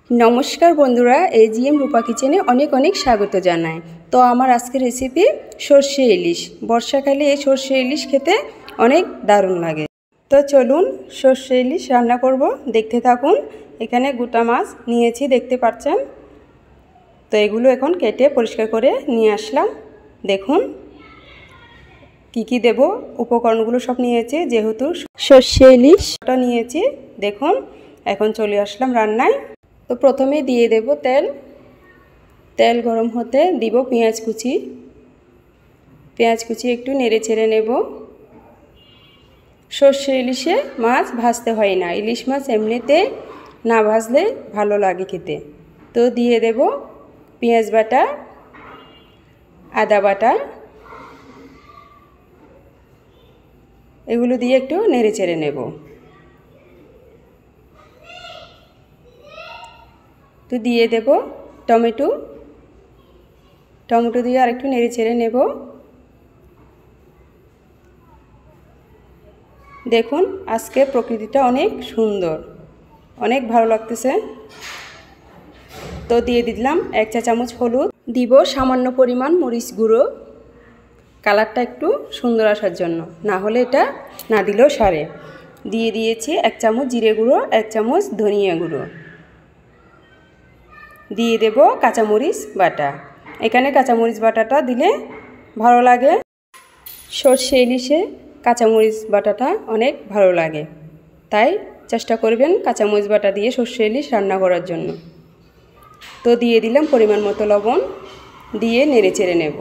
নমস্কার বন্ধুরা, এজিএম রূপা কিচেনে অনেক অনেক স্বাগত জানাই। তো আমার আজকের রেসিপি সর্ষে ইলিশ। বর্ষাকালে এই সর্ষে ইলিশ খেতে অনেক দারুণ লাগে। তো চলুন সর্ষে ইলিশ রান্না করব, দেখতে থাকুন। এখানে গোটা মাছ নিয়েছি, দেখতে পাচ্ছেন। তো এগুলো এখন কেটে পরিষ্কার করে নিয়ে আসলাম। দেখুন কি কি দেব, উপকরণগুলো সব নিয়েছি, যেহেতু সর্ষে ইলিশটা নিয়েছি। দেখুন এখন চলে আসলাম রান্নায়। তো প্রথমে দিয়ে দেব তেল গরম হতে দিব পেঁয়াজ কুচি একটু নেড়ে চেড়ে নেব। সর্ষে ইলিশে মাছ ভাজতে হয় না, ইলিশ মাছ এমনিতে না ভাজলে ভালো লাগে খেতে। তো দিয়ে দেব পেঁয়াজ বাটা, আদা বাটা, এগুলো দিয়ে একটু নেড়ে চেড়ে নেব। তো দিয়ে দেব টমেটো দিয়ে আরেকটু নেড়ে চেড়ে নেব। দেখুন আজকে প্রকৃতিটা অনেক সুন্দর, অনেক ভালো লাগতেছে। তো দিয়ে দিলাম 1 চা চামচ হলুদ, দিব সামান্য পরিমাণ মরিচ গুঁড়ো, কালারটা একটু সুন্দর আসার জন্য, না হলে এটা না দিলেও সারে। দিয়ে দিয়েছি 1 চামচ জিরে গুঁড়ো, 1 চামচ ধনিয়া গুঁড়ো। দিয়ে দেব কাঁচামরিচ বাটা। এখানে কাঁচামরিচ বাটাটা দিলে ভালো লাগে, সর্ষে ইলিশে কাঁচামরিচ বাটাটা অনেক ভালো লাগে, তাই চেষ্টা করবেন কাঁচামরিচ বাটা দিয়ে সর্ষে ইলিশ রান্না করার জন্য। তো দিয়ে দিলাম পরিমাণ মতো লবণ, দিয়ে নেড়ে চেড়ে নেব।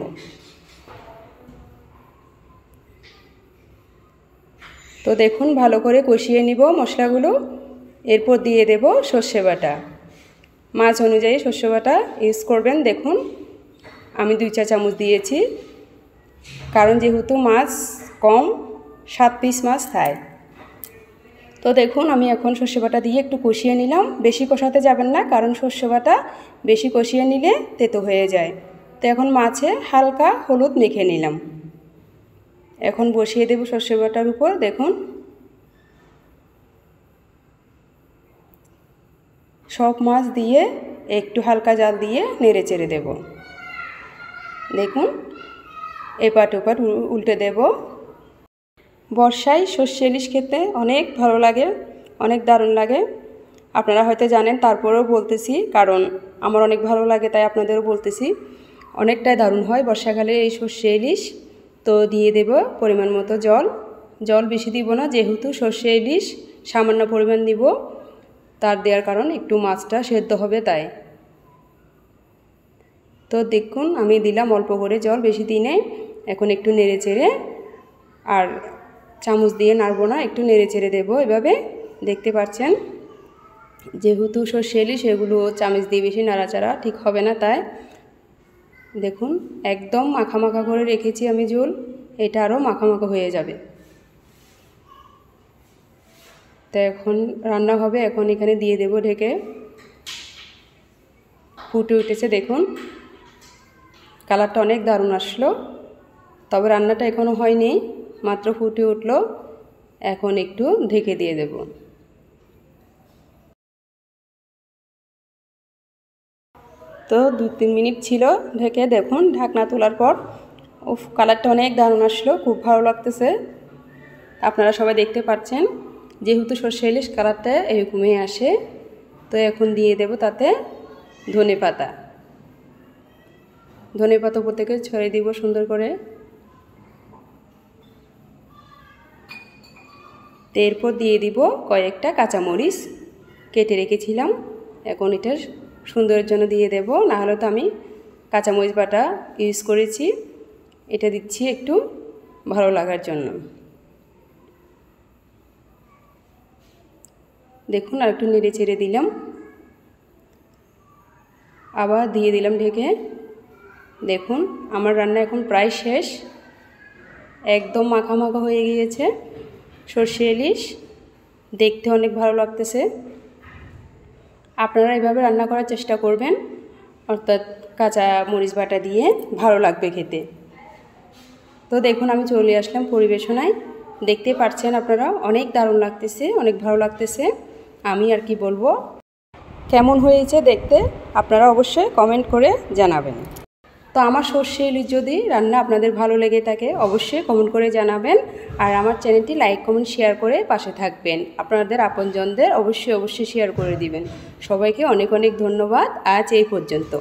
তো দেখুন ভালো করে কষিয়ে নিব মশলাগুলো। এরপর দিয়ে দেব সর্ষে বাটা। মাছ অনুযায়ী সর্ষে বাটা ইউজ করবেন। দেখুন আমি 2 চা চামচ দিয়েছি, কারণ যেহেতু মাছ কম, 7 পিস মাছ খায়। তো দেখুন আমি এখন সর্ষে বাটা দিয়ে একটু কষিয়ে নিলাম। বেশি কষাতে যাবেন না, কারণ সর্ষে বাটা বেশি কষিয়ে নিলে তেতো হয়ে যায়। তো এখন মাছে হালকা হলুদ মেখে নিলাম। এখন বসিয়ে দেব সর্ষে বাটার উপর। দেখুন সব মাছ দিয়ে একটু হালকা জাল দিয়ে নেড়ে চেড়ে দেব। দেখুন এপাট ওপাট উল্টে দেব। বর্ষায় সর্ষে ইলিশ খেতে অনেক ভালো লাগে, অনেক দারুণ লাগে। আপনারা হয়তো জানেন, তারপরেও বলতেছি, কারণ আমার অনেক ভালো লাগে তাই আপনাদেরও বলতেছি। অনেকটাই দারুণ হয় বর্ষাকালে এই সর্ষে ইলিশ। তো দিয়ে দেব পরিমাণ মতো জল বেশি দিব না, যেহেতু সর্ষে ইলিশ সামান্য পরিমাণ দিব। তার দেওয়ার কারণ একটু মাছটা সেদ্ধ হবে তাই। তো দেখুন আমি দিলাম অল্প করে জল, বেশি দিই নাই। এখন একটু নেড়ে চেড়ে, আর চামচ দিয়ে নাড়বো না, একটু নেড়ে চেড়ে দেবো এভাবে। দেখতে পাচ্ছেন যেহেতু সর্ষে ইলিশ, এগুলো চামচ দিয়ে বেশি নাড়াচাড়া ঠিক হবে না, তাই দেখুন একদম মাখা মাখা করে রেখেছি আমি ঝোল। এটা আরও মাখা মাখা হয়ে যাবে। তো এখন রান্না হবে। এখন এখানে দিয়ে দেব ঢেকে। ফুটে উঠেছে, দেখুন কালারটা অনেক দারুণ আসলো। তবে রান্নাটা এখনও হয়নি, মাত্র ফুটে উঠলো। এখন একটু ঢেকে দিয়ে দেব। তো 2-3 মিনিট ছিল ঢেকে। দেখুন ঢাকনা তোলার পর কালারটা অনেক দারুণ আসলো, খুব ভালো লাগতেছে। আপনারা সবাই দেখতে পাচ্ছেন, যেহেতু সর্ষে ইলিশ কালারটা এরকমই আসে। তো এখন দিয়ে দেব তাতে ধনে পাতা উপর থেকে ছড়িয়ে দিব সুন্দর করে। তো এরপর দিয়ে দিব কয়েকটা কাঁচামরিচ কেটে রেখেছিলাম। এখন এটা সুন্দরের জন্য দিয়ে দেব, না হলে তো আমি কাঁচামরিচ বাটা ইউজ করেছি, এটা দিচ্ছি একটু ভালো লাগার জন্য। দেখুন আর একটু নেড়ে চেড়ে দিলাম, আবার দিয়ে দিলাম ঢেকে। দেখুন আমার রান্না এখন প্রায় শেষ, একদম মাখা মাখা হয়ে গিয়েছে সর্ষে ইলিশ, দেখতে অনেক ভালো লাগতেছে। আপনারা এভাবে রান্না করার চেষ্টা করবেন, অর্থাৎ কাঁচা মরিচ বাটা দিয়ে, ভালো লাগবে খেতে। তো দেখুন আমি চলে আসলাম পরিবেশনায়। দেখতে পাচ্ছেন আপনারা অনেক দারুণ লাগতেছে, অনেক ভালো লাগতেছে। আমি আর কি বলবো, কেমন হয়েছে দেখতে আপনারা অবশ্যই কমেন্ট করে জানাবেন। তো আমার সর্ষে ইলিশ যদি রান্না আপনাদের ভালো লেগে থাকে অবশ্যই কমেন্ট করে জানাবেন। আর আমার চ্যানেলটি লাইক কমেন্ট শেয়ার করে পাশে থাকবেন। আপনাদের আপনজনদের অবশ্যই শেয়ার করে দিবেন। সবাইকে অনেক অনেক ধন্যবাদ। আজ এই পর্যন্ত।